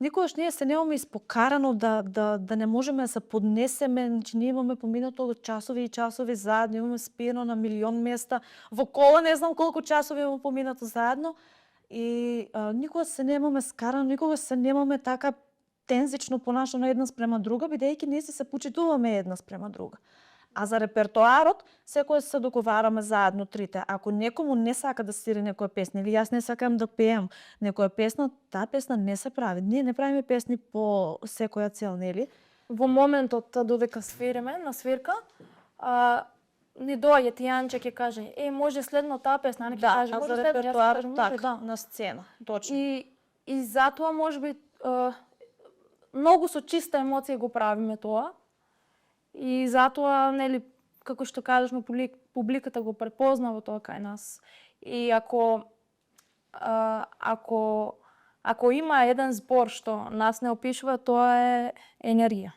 никогаш ние се немаме испокарано да не можеме да се поднесеме, значи ние имаме поминато часови и часови заедно, имаме спиено на милион места, во кола не знам колку часови имаме поминато заедно и никогаш се немаме скарано, никогаш се немаме така тензично понашано една спрема друга, бидејќи ние се почитуваме една спрема друга. А за репертоарот, секој се договараме заедно трите. Ако некому не сака да свири некоја песна или јас не сакам да пеам некоја песна, таа песна не се прави. Ние не правиме песни по секоја цел, нели? Во моментот додека свириме на свирка, ни доаѓа Тијанче ќе каже, може следно таа песна, не ќе каже, може за следно, репертоар, може, така, на сцена, точно. И затоа можеби многу со чиста емоција го правиме тоа. И затоа, нели, како што кажавме, публиката го препознава тоа кај нас. И ако има еден збор што нас не опишува, тоа е енергија.